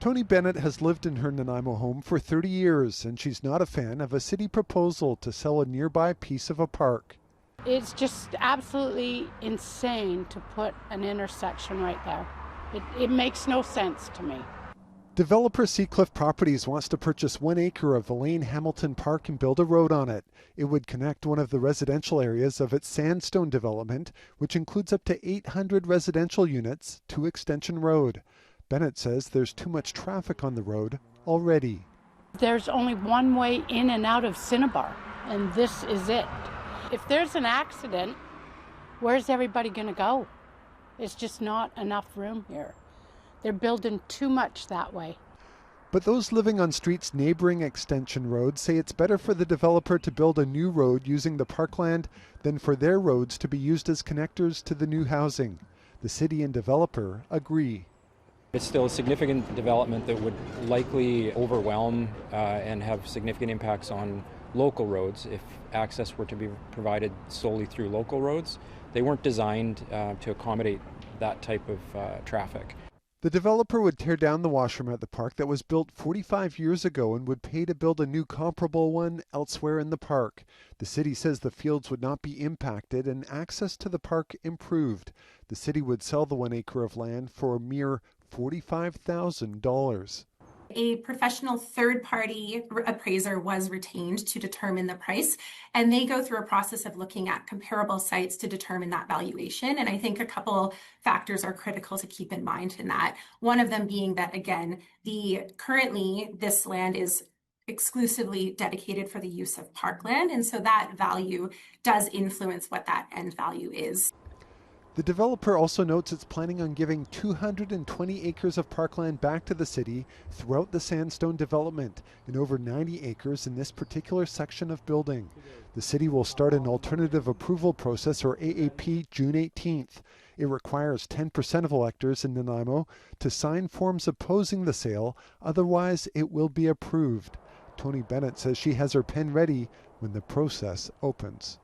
Tony Bennett has lived in her Nanaimo home for 30 years, and she's not a fan of a city proposal to sell a nearby piece of a park. It's just absolutely insane to put an intersection right there. It makes no sense to me. Developer Seacliff Properties wants to purchase 1 acre of Elaine Hamilton Park and build a road on it. It would connect one of the residential areas of its sandstone development, which includes up to 800 residential units, to Extension Road. Bennett says there's too much traffic on the road already. There's only one way in and out of Cinnabar, and this is it. If there's an accident, where's everybody going to go? It's just not enough room here. They're building too much that way. But those living on streets neighboring Extension Road say it's better for the developer to build a new road using the parkland than for their roads to be used as connectors to the new housing. The city and developer agree. It's still a significant development that would likely overwhelm and have significant impacts on local roads if access were to be provided solely through local roads. They weren't designed to accommodate that type of traffic. The developer would tear down the washroom at the park that was built 45 years ago and would pay to build a new comparable one elsewhere in the park. The city says the fields would not be impacted and access to the park improved. The city would sell the 1 acre of land for a mere $45,000. A professional third-party appraiser was retained to determine the price, and they go through a process of looking at comparable sites to determine that valuation. And I think a couple factors are critical to keep in mind in that. One of them being that, again, currently this land is exclusively dedicated for the use of parkland, and so that value does influence what that end value is. The developer also notes it's planning on giving 220 acres of parkland back to the city throughout the sandstone development and over 90 acres in this particular section of building. The city will start an alternative approval process, or AAP, June 18th. It requires 10% of electors in Nanaimo to sign forms opposing the sale, otherwise it will be approved. Tony Bennett says she has her pen ready when the process opens.